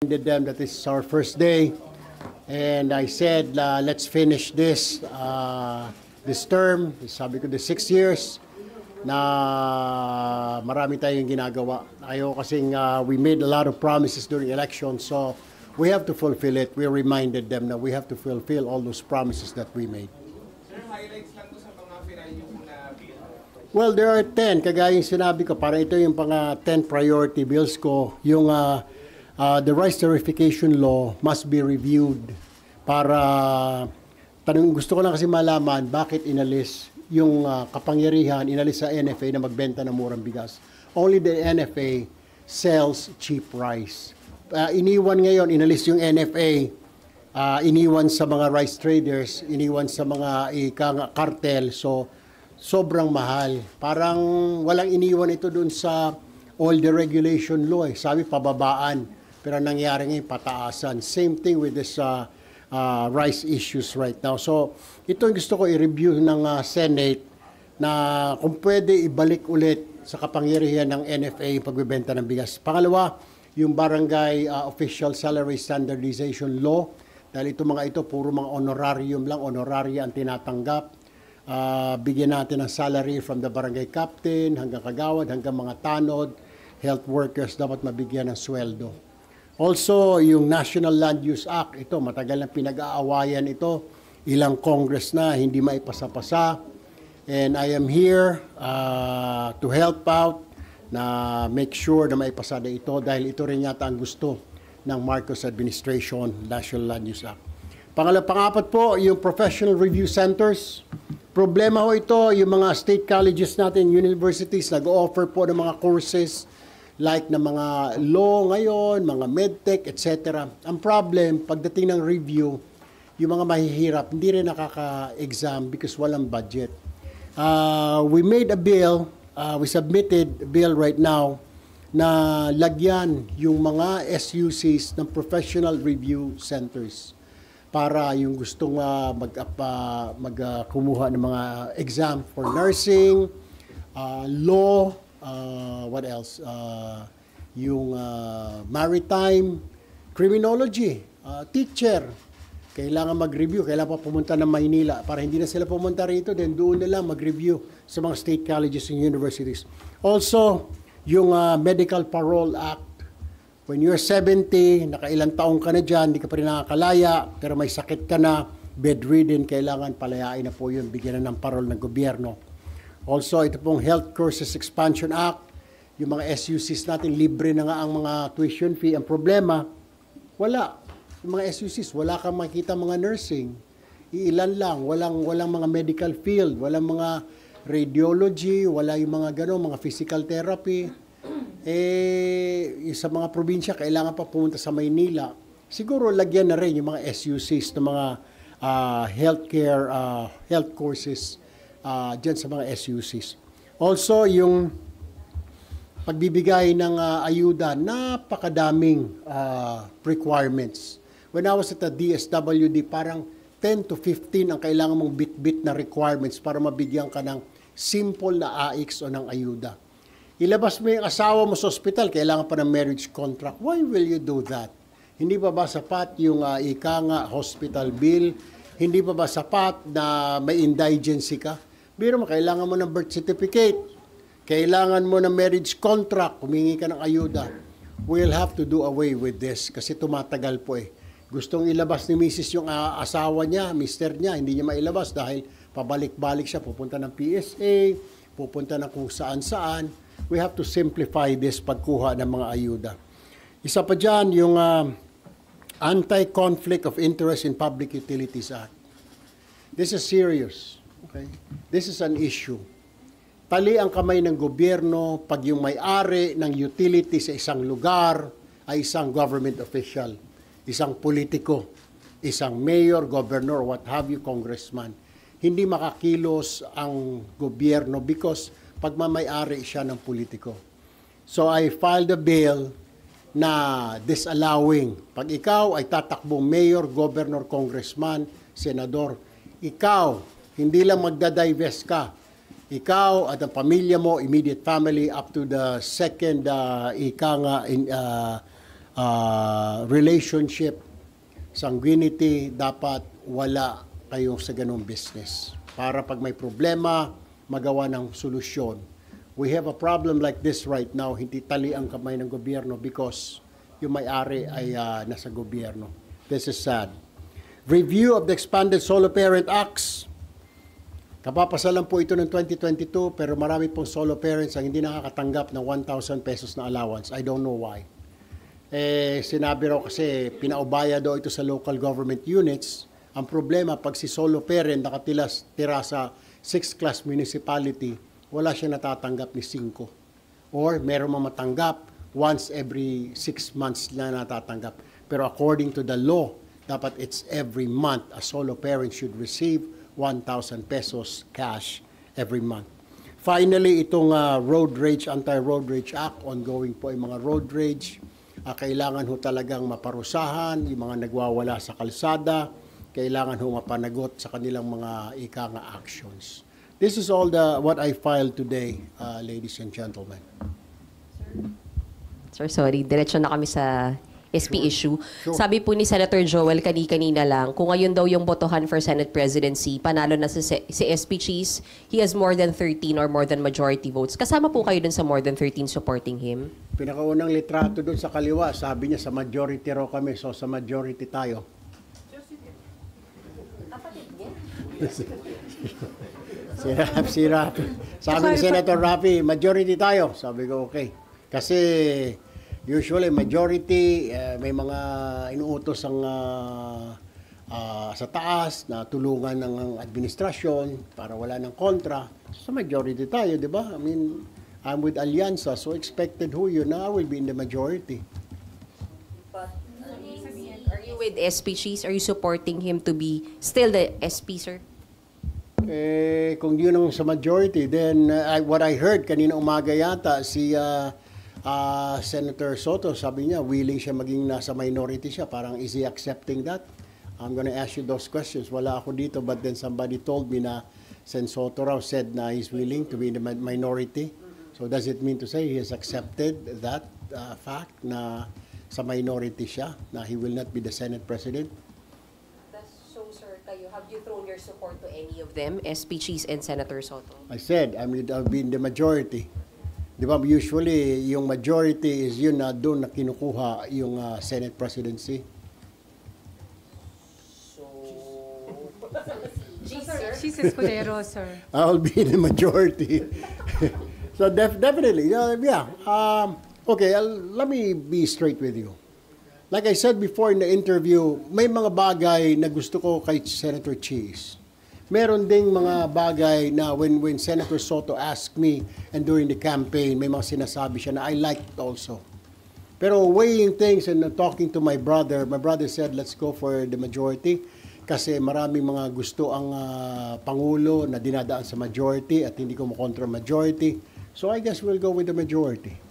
them that this is our first day, and I said, let's finish this term. Sabi ko, the 6 years na marami tayong ginagawa. Ayaw kasing we made a lot of promises during election, so we have to fulfill it. We reminded them that we have to fulfill all those promises that we made. Sir, highlights lang to sa mga pinayo na bill. Well, there are 10. Kagaya yung sinabi ko, para ito yung pang 10 priority bills ko. Yung the rice tarification law must be reviewed para gusto ko lang kasi malaman bakit inalis yung kapangyarihan, inalis sa NFA na magbenta ng murang bigas. Only the NFA sells cheap rice. Iniwan ngayon, inalis yung NFA, iniwan sa mga rice traders, iniwan sa mga cartel, so sobrang mahal. Parang walang iniwan ito dun sa all the regulation law. Sabi pababaan. Pero nangyari ngayon pataasan. Same thing with this rice issues right now. So ito yung gusto ko i-review ng Senate na kung pwede ibalik ulit sa kapangyarihan ng NFA yung pagbebenta ng bigas. Pangalawa, yung Barangay Official Salary Standardization Law. Dahil ito mga ito, puro mga honorarium lang, honoraria ang tinatanggap. Bigyan natin ng salary from the barangay captain, hanggang kagawad, hanggang mga tanod, health workers, dapat mabigyan ng sweldo. Also, yung National Land Use Act, ito, matagal na pinag-aawayan ito. Ilang Congress na, hindi maipasa-pasa. And I am here to help out na make sure na maipasa na ito dahil ito rin yata ang gusto ng Marcos administration, National Land Use Act. Pangapat po, yung professional review centers. Problema ho ito, yung mga state colleges natin, universities, nag-offer po ng mga courses like na mga law ngayon, mga medtech, etc. Ang problem, pagdating ng review, yung mga mahihirap, hindi rin nakaka-exam because walang budget. We made a bill, we submitted a bill right now na lagyan yung mga SUCs ng professional review centers para yung gustong kumuha ng mga exam for nursing, law, what else? Yung maritime, criminology, teacher. Kailangan mag-review, kailangan pa pumunta ng Maynila para hindi na sila pumunta rito, then doon na lang mag-review sa mga state colleges and universities. Also, yung Medical Parole Act. When you're 70, nakailang taong ka na dyan, hindi ka pa rin nakakalaya, pero may sakit ka na, bedridden, kailangan palayain na po yun, bigyan na ng parole ng gobyerno. Also, ito pong Health Courses Expansion Act, yung mga SUCs natin, libre na nga ang mga tuition fee. Ang problema, wala. Yung mga SUCs, wala kang makita mga nursing. Iilan lang, walang mga medical field, walang mga radiology, wala yung mga gano'n, mga physical therapy. Sa mga probinsya, kailangan pa pumunta sa Maynila. Siguro, lagyan na rin yung mga SUCs ng mga health courses dyan sa mga SUCs. Also, yung pagbibigay ng ayuda, napakadaming requirements. When I was at the DSWD, parang 10 to 15 ang kailangan mong bit-bit na requirements para mabigyan ka ng simple na AIX o ng ayuda. Ilabas mo yung asawa mo sa ospital, kailangan pa ng marriage contract. Why will you do that? Hindi pa ba sapat yung hospital bill? Hindi pa ba sapat na may indigency ka? Biro mo, kailangan mo ng birth certificate. Kailangan mo ng marriage contract. Humingi ka ng ayuda. We'll have to do away with this kasi tumatagal po eh. Gustong ilabas ni Mrs. yung asawa niya, mister niya, hindi niya mailabas dahil pabalik-balik siya. Pupunta ng PSA, pupunta ng kung saan-saan. We have to simplify this pagkuha ng mga ayuda. Isa pa dyan, yung Anti-Conflict of Interest in Public Utilities Act. This is serious. Okay? This is an issue. Tali ang kamay ng gobyerno pag yung may-ari ng utility sa isang lugar ay isang government official, isang politiko, isang mayor, governor, what have you, congressman. Hindi makakilos ang gobyerno because pagmamay-ari siya ng politiko. So I filed a bill na disallowing. Pag ikaw ay tatakbong mayor, governor, congressman, senador, ikaw, hindi lang magda-divest ka. Ikaw at ang pamilya mo, immediate family, up to the second relationship, sanguinity, dapat wala kayo sa ganung business. Para pag may problema, magawa ng solusyon. We have a problem like this right now, hindi tali ang kamay ng gobyerno because yung may-ari ay nasa gobyerno. This is sad. Review of the Expanded Solo Parent Acts. Kapapasalan po ito ng 2022 pero marami pong solo parents ang hindi nakakatanggap ng 1,000 pesos na allowance. I don't know why. Sinabi raw kasi pinaubaya daw ito sa local government units. Ang problema, pag si solo parent nakatira sa 6th class municipality, wala siya natatanggap ni 5. Or meron mga matanggap once every 6 months na natatanggap. Pero according to the law, dapat it's every month. A solo parent should receive 1,000 pesos cash every month. Finally, itong Road Rage, Anti-Road Rage Act, ongoing po yung mga road rage. Kailangan ho talagang maparusahan yung mga nagwawala sa kalsada. Kailangan ho mapanagot sa kanilang mga ika-nga actions. This is all what I filed today, ladies and gentlemen. Sir, sorry. Diretso na kami sa SP issue. Sure. Sabi po ni Senator Joel kanina lang, kung ngayon daw yung botohan for Senate presidency, panalo na si SP Cheese, he has more than 13 or more than majority votes. Kasama po kayo dun sa more than 13 supporting him? Pinakaunang litrato dun sa kaliwa, sabi niya sa majority raw kami, so sa majority tayo. Si Rafi. Sabi ni Senator Rafi, majority tayo. Sabi ko, okay. Kasi usually majority, may mga inuutos ang sa taas na tulungan ng administrasyon para wala ng kontra. Sa majority tayo, di ba? I mean, I'm with Alianza, so expected who you na I will be in the majority. But are you with SP Cheese? Are you supporting him to be still the SP, sir? Kung yun ang sa majority, then what I heard kanina umaga yata, si Senator Soto, sabi niya, willing siya maging nasa minority siya. Parang is he accepting that? I'm gonna ask you those questions. Wala ako dito, but then somebody told me na Sen Soto raw said na he's willing to be in the minority. So does it mean to say he has accepted that fact na sa minority siya, na he will not be the Senate President? So, sir, have you thrown your support to any of them, SP Cheese and Senator Soto? I said, I'll be in the majority. Di ba, usually, yung majority is yun na doon na kinukuha yung Senate presidency. So, She's Escudero, sir. I'll be in the majority. So definitely, yeah. Okay, let me be straight with you. Like I said before in the interview, may mga bagay na gusto ko kay Senator Cheese. Meron ding mga bagay na when Senator Soto asked me and during the campaign, may mga sinasabi siya na I liked also. Pero weighing things and talking to my brother said, let's go for the majority kasi maraming mga gusto ang Pangulo na dinadaan sa majority at hindi ko makontra majority. So I guess we'll go with the majority.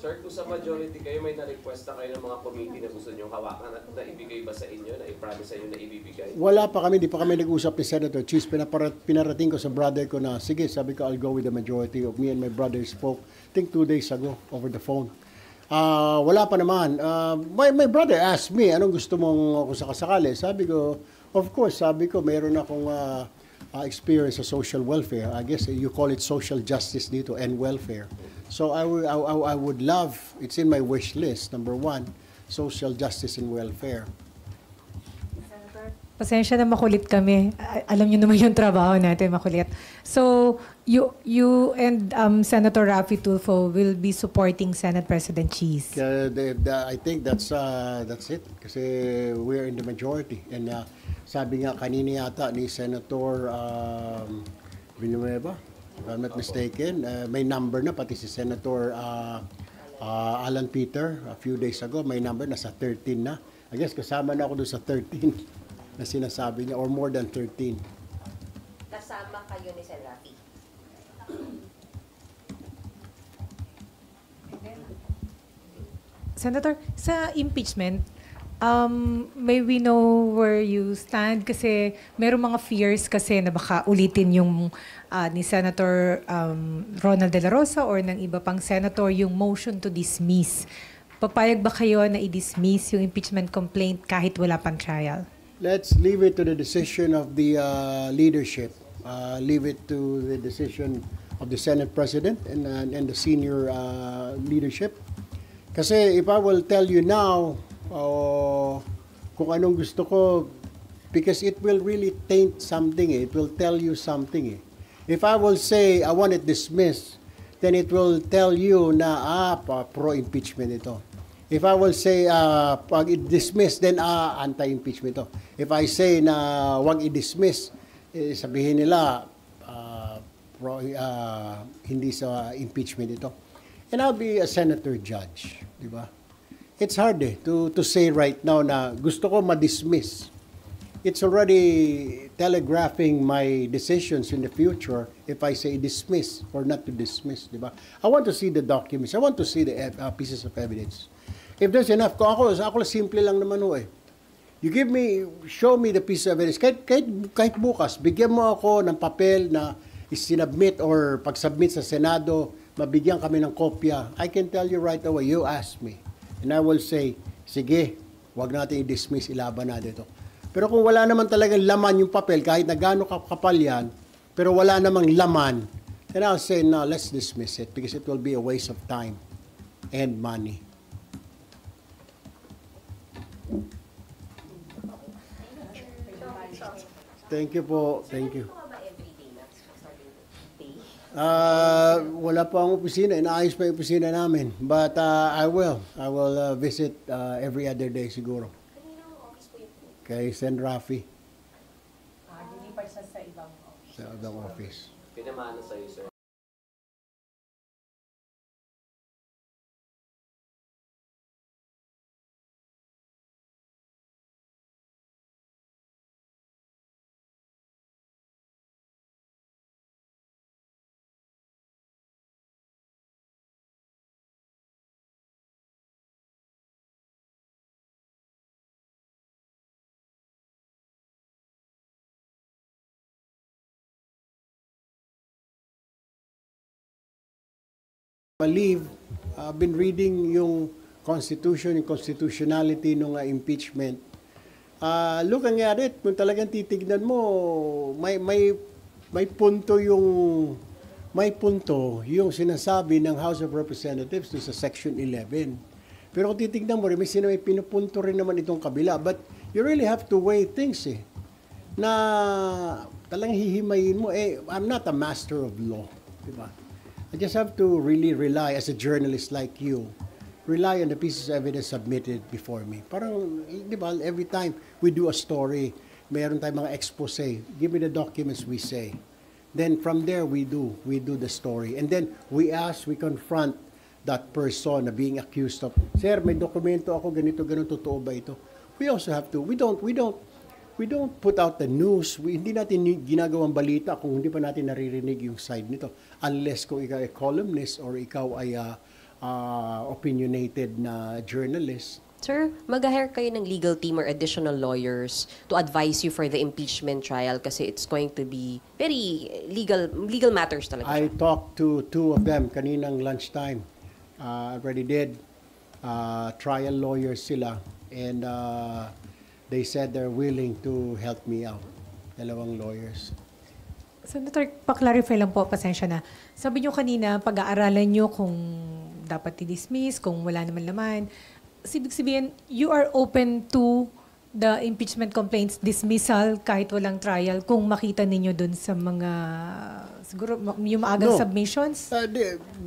Sir, kung sa majority kayo, may na-request na kayo ng mga committee na gusto nyo hawakan at naibigay ba sa inyo, na i-promise sa inyo na ibibigay? Wala pa kami, di pa kami nag-usap ni Senator Cheese. Pinarating ko sa brother ko na, sige, sabi ko, I'll go with the majority. Of me and my brother spoke, I think 2 days ago, over the phone. Wala pa naman. My brother asked me, anong gusto mong kung sakasakali? Sabi ko, of course, sabi ko, meron akong experience sa social welfare. I guess you call it social justice dito and welfare. So I would love, it's in my wish list, number 1, social justice and welfare. Pasensya na makulit kami. Alam niyo naman yung trabaho natin, makulit. So, you and Senator Raffy Tulfo will be supporting Senate President Cheese. I think that's it. Kasi we're in the majority. And sabi nga kanina yata ni Senator Villanueva, if I'm not mistaken, may number na, pati si Senator Alan Peter, a few days ago, may number na sa 13 na. I guess kasama na ako doon sa 13 na sinasabi niya, or more than 13. Kasama kayo ni Sen. Raffy. Senator, sa impeachment, may we know where you stand? Kasi merong mga fears kasi na baka ulitin yung ni Senator Ronald De La Rosa or ng iba pang senator yung motion to dismiss papayag ba kayo na i-dismiss yung impeachment complaint kahit wala pang trial? Let's leave it to the decision of the leadership. Leave it to the decision of the Senate President and the senior leadership. Kasi if I will tell you now kung anong gusto ko, because it will really taint something. It will tell you something. If I will say I want it dismissed, then it will tell you na pro-impeachment ito. If I will say pag i-dismiss, then anti-impeachment ito. If I say na wag i-dismiss, sabihin nila hindi sa impeachment ito. And I'll be a senator judge, di ba? It's hard to say right now na gusto ko ma-dismiss. It's already telegraphing my decisions in the future if I say dismiss or not to dismiss, di ba? I want to see the documents. I want to see the pieces of evidence. If there's enough, ako simple lang naman You show me the piece of evidence. Kahit bukas, bigyan mo ako ng papel na isinabmit or pag-submit sa Senado, mabigyan kami ng kopya. I can tell you right away, you ask me. And I will say, sige, wag natin i-dismiss, ilaban natin ito. Pero kung wala naman talagang laman yung papel, kahit na gaano kapal yan, pero wala namang laman, then I'll say, no, let's dismiss it because it will be a waste of time and money. Thank you po. Thank you. Wala pa ang opisina. Inaayos pa yung opisina namin. But I will visit every other day siguro. Kay Sen. Rafi. Dilipat siya sa ibang office. Sa ibang office. Pinamana sa'yo, sir. I've been reading yung Constitution, yung constitutionality ng impeachment. Looking at it, kung talagang titignan mo, may punto yung sinasabi ng House of Representatives sa Section 11. Pero kung titignan mo rin, may pinupunto rin naman itong kabila. But you really have to weigh things na talagang hihimayin mo. I'm not a master of law, di ba? I just have to really rely, as a journalist like you, rely on the pieces of evidence submitted before me. Parang, di ba, every time we do a story, mayroon tayong mga expose. Give me the documents, we say. Then from there, we do the story. And then we confront that person na being accused of, sir, may dokumento ako, ganito, totoo ba ito? We also have to, we don't put out the news. Hindi natin ginagawang balita kung hindi pa natin naririnig yung side nito. Unless kung ikaw ay columnist or ikaw ay opinionated na journalist. Sir, mag-hire kayo ng legal team or additional lawyers to advise you for the impeachment trial kasi it's going to be very legal matters talaga. I talked to two of them kaninang lunchtime. Already did. Trial lawyers sila. And they said they're willing to help me out. Dalawang lawyers. Senator, pa-clarify lang po, pasensya na. Sabi nyo kanina, pag-aaralan nyo kung dapat i-dismiss, kung wala naman laman. Ibig sabihin, you are open to the impeachment complaints dismissal kahit walang trial kung makita ninyo dun sa mga, siguro, yung maagang submissions?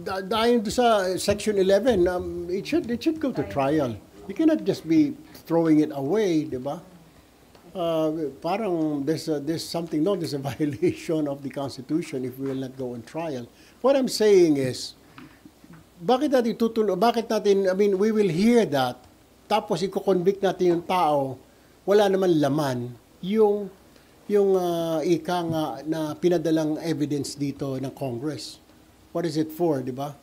Dahil sa Section 11, it should go to trial. You cannot just be throwing it away, di ba? Parang there's something, no, there's a violation of the Constitution if we will not go on trial. What I'm saying is, bakit natin, I mean, we will hear that, tapos i-convict natin yung tao, wala naman laman, yung ika nga na pinadalang evidence dito ng Congress. What is it for, di ba?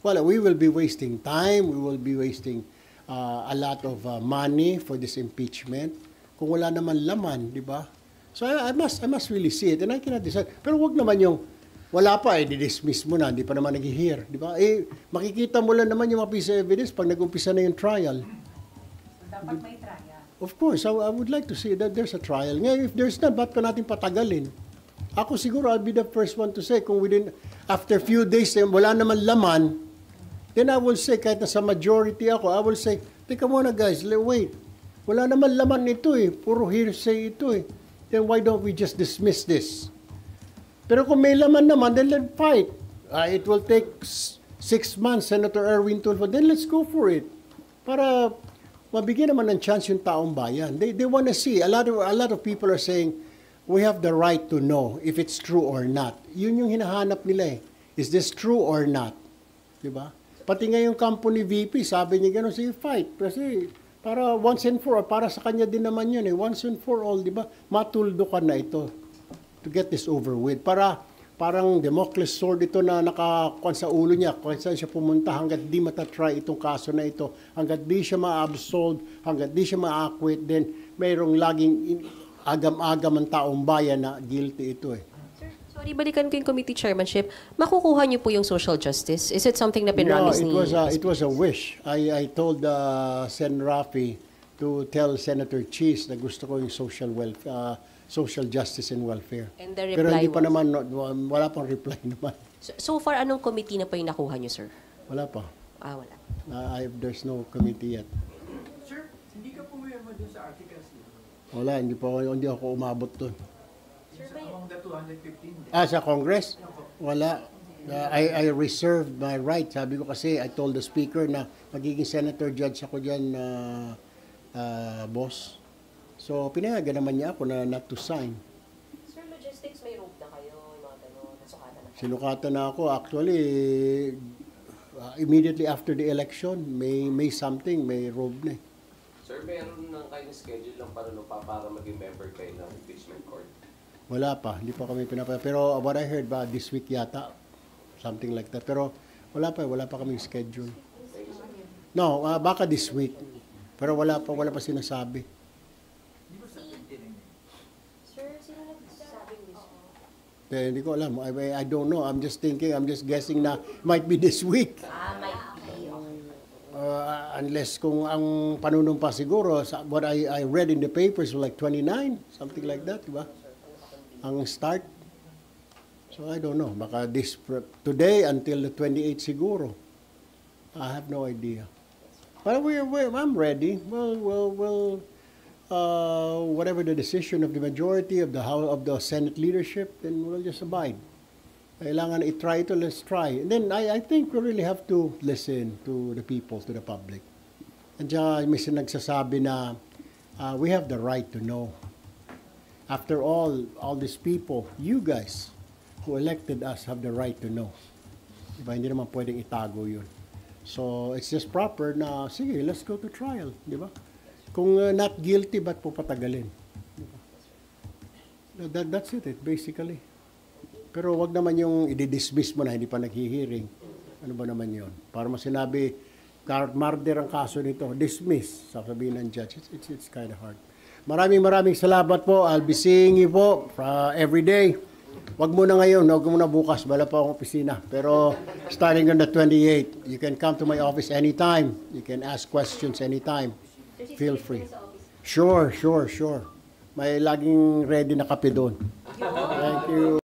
Well, we will be wasting time, we will be wasting a lot of money for this impeachment kung wala naman laman, di ba? So I must really see it and I cannot decide. Pero wag naman yung wala pa, di-dismiss mo na, hindi pa naman nag-hear, di ba? Makikita mo lang naman yung mga piece of evidence pag nag-umpisa na yung trial. Dapat may trial. Of course, I would like to see that there's a trial. Ngayon, if there's not, ba't pa natin patagalin? Ako siguro, I'll be the first one to say, kung after few days, wala naman laman, then I will say, kahit nasa majority ako, I will say, teka muna guys, wait, wala naman laman ito puro hearsay ito Then why don't we just dismiss this? Pero kung may laman naman, then let's fight. It will take 6 months, Senator Erwin Tulfo, then let's go for it. Para mabigyan naman ng chance yung taong bayan. They want to see. A lot of people are saying, we have the right to know if it's true or not. Yun yung hinahanap nila Is this true or not? Diba? Pati nga yung kampo ni VP, sabi niya gano'n, sige, fight. Kasi para once and for all, para sa kanya din naman yun Once and for all, diba? Matuldo ka na ito to get this over with. Parang Damocles sword ito na nakakuan sa ulo niya. Kung saan siya pumunta, hanggat di matatry itong kaso na ito, hanggat di siya ma-absolve, hanggat di siya ma-acquit, then mayroong laging agam-agam ang taong bayan na guilty ito Sir, sorry, balikan ko yung committee chairmanship. Makukuha niyo po yung social justice? Is it something na pinramis ni... it was a wish. I told Sen. Rafi to tell Senator Cheese na gusto ko yung social justice and welfare. And the Pero hindi reply pa was- naman, wala pang reply naman. So far, anong committee na po yung nakuha niyo, sir? Wala pa. Wala. There's no committee yet. Sir, hindi ka pumirma dun sa articles niyo. Wala, hindi ako umabot doon. Among the 215. Sa Congress? Wala. I reserved my right. Sabi ko kasi, I told the speaker na magiging senator judge ako dyan, boss. So, pinayagan naman niya ako na not to sign. Sir, logistics, may rope na kayo, yung mga gano'n, nasukatan na. Sinukatan na ako. Actually, immediately after the election, may something, may robe na Sir, meron nang kayo schedule lang para maging member kayo ng impeachment court? Wala pa. Hindi pa kami Pero what I heard this week yata, something like that. Pero wala pa kaming schedule. No, baka this week. Pero wala pa sinasabi. Sir, sino nagsasabing this? Hindi ko alam. I don't know. I'm just guessing na might be this week. Might be. Unless kung ang panunumpa siguro, what I read in the papers was like 29, something like that, diba? Ang start. So I don't know. Baka today until the 28 siguro. I have no idea. But I'm ready. Well, whatever the decision of the majority of the House of the Senate leadership, then we'll just abide. Kailangan i-try ito, let's try. And then I think we really have to listen to the people, to the public. And may nagsasabi na we have the right to know. After all these people, you guys who elected us have the right to know. Diba? Hindi naman pwedeng itago yun. So it's just proper na, sige, let's go to trial. Diba? Kung not guilty, ba't po patagalin? Diba? That's it, basically. Pero wag naman yung i-dismiss mo na hindi pa naghihiring. Ano ba naman yon? Para masinabi, murder ang kaso nito, dismiss, sasabihin ng judge. It's kind of hard. Maraming salamat po. I'll be seeing you po every day. Wag muna ngayon, wag muna bukas. Wala pa akong opisina. Pero starting on the 28th, you can come to my office anytime. You can ask questions anytime. Feel free. Sure. May laging ready na kape doon. Thank you.